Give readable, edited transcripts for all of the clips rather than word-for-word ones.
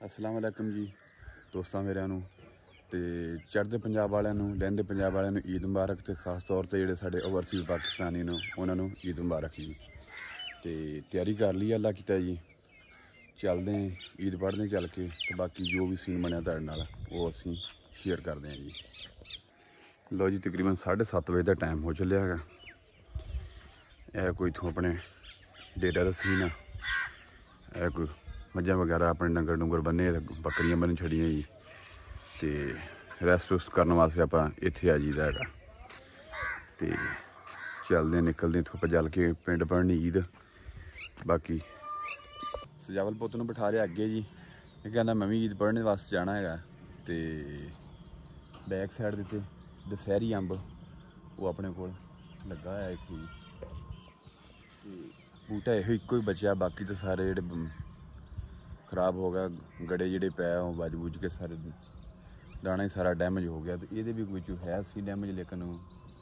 अस्सलाम वालेकुम जी दोस्तों मेरिਆਂ ਨੂੰ ਤੇ ਚੜ੍ਹਦੇ ਪੰਜਾਬ ਵਾਲਿਆਂ ਨੂੰ ਲਹਿੰਦੇ ਪੰਜਾਬ ਵਾਲਿਆਂ ਨੂੰ ਈਦ ਮੁਬਾਰਕ ਤੇ ਖਾਸ ਤੌਰ ਤੇ ਜਿਹੜੇ ਸਾਡੇ ਓਵਰਸੀਜ਼ ਪਾਕਿਸਤਾਨੀ ਨੇ ਉਹਨਾਂ ਨੂੰ ਈਦ ਮੁਬਾਰਕ ਜੀ। ਤੇ ਤਿਆਰੀ ਕਰ ਲਈ ਅੱਲਾ ਕੀਤਾ ਜੀ, ਚੱਲਦੇ ਹਾਂ ਈਦ ਪੜ੍ਹਦੇ ਚੱਲ ਕੇ ਤੇ ਬਾਕੀ ਜੋ ਵੀ ਸੀਨ ਬਣਿਆ ਤੁਹਾਡੇ ਨਾਲ ਉਹ ਅਸੀਂ ਸ਼ੇਅਰ ਕਰਦੇ ਹਾਂ ਜੀ। ਲਓ ਜੀ ਤਕਰੀਬਨ 7:30 ਵਜੇ ਦਾ ਟਾਈਮ ਹੋ ਚੱਲਿਆ ਹੈਗਾ। ਇਹ ਕੋਈ ਇੱਥੋਂ ਆਪਣੇ ਡੇਰਾ ਦਾ ਸੀਨ ਆ, ਇਹ ਕੋਈ मझा वगैरह अपने डंगर डुंगर बन्ने बकरियां बन छड़ियां जी। तो रैस्ट रुस्ट करने वास्ते आप इत्थे आ जाइदा है। तो चलते निकलते इत्थों पजल के पिंड पढ़नी ईद। बाकी सजावल पुत्त नूं बिठा रहा अगे जी, ये कहना मैं भी ईद पढ़ने वास्ते जाना है। तो बैक साइड ते दशहरी अंब वो अपने को लगा है एक बूटा एको ही बचा, बाकी तो सारे जेडे खराब हो गया, गड़े जेडे पै बज बुज के सारे दाना ही सारा डैमेज हो गया। तो ये भी कुछ है सी डैमेज, लेकिन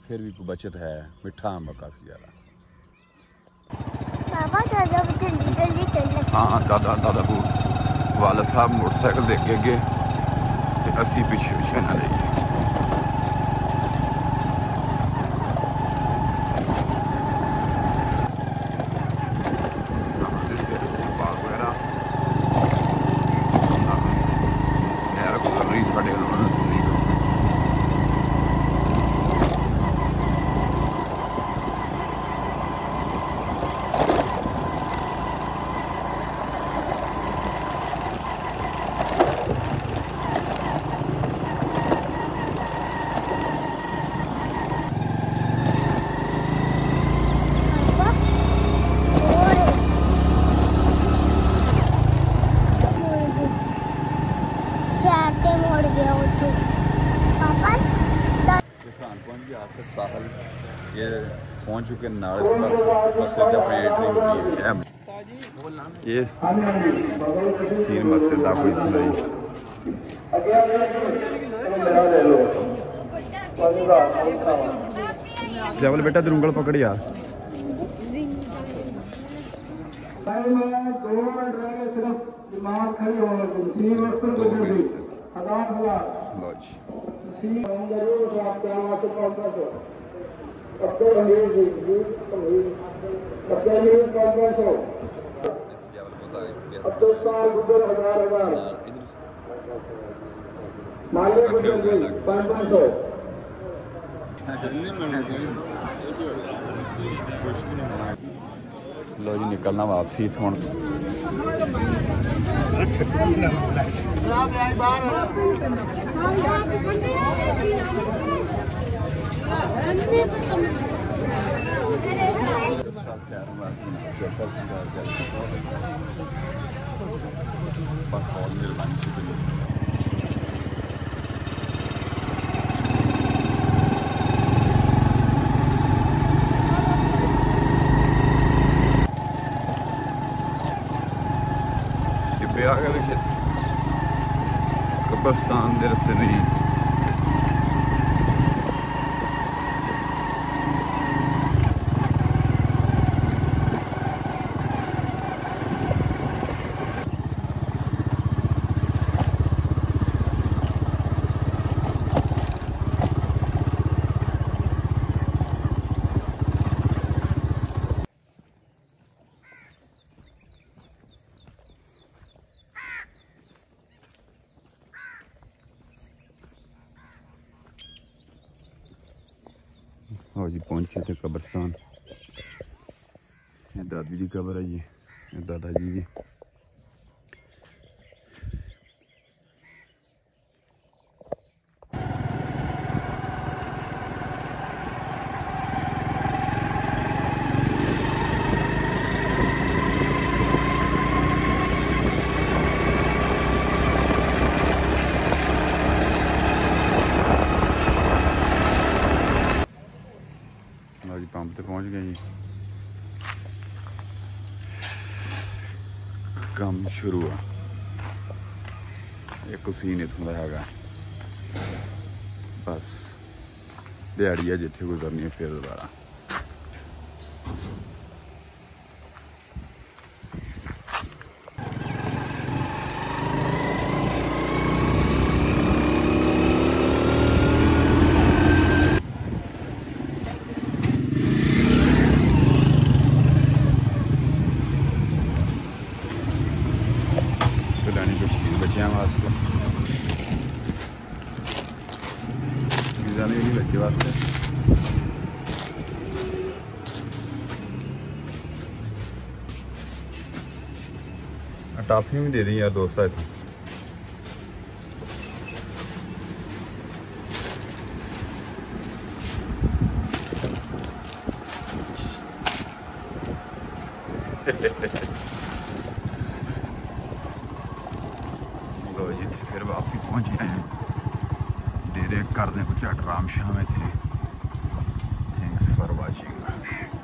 फिर भी कोई बचत है। मिठा अंब काफ़ी ज़्यादा। हाँ दादा दादा वाला साहब मोटरसाइकिल दे के अगे असी पिछे पिछे ना ले। साहल ये पहुंच चुके नाल बस अपनी एंट्री हो गई है। ये सीन मस्जिद का कोई सुनाई लेवल बेटा दरुंगल पकड़ यार। लो जी निकलना वापसी थोड़ा कब्रिस्तान के रस्ते नहीं। हाँ जी पहुंचे थे कब्रिस्तान। दादी की कब्र है जी, दादाजी की। पंप पे पहुंच गए जी, काम शुरू है। एक सीन इतों का है बस दिहाड़ी है जिथे कोई करनी है फिर दोबारा। बच्चों वास्ते पिज़्ज़ा नहीं बच्चे वास्ते। टॉफी भी दे दी यार दोस्त है लो जी फिर वापसी पहुंच गए हैं। दे कर दें कुछ आराम शाम थे। Thanks for watching.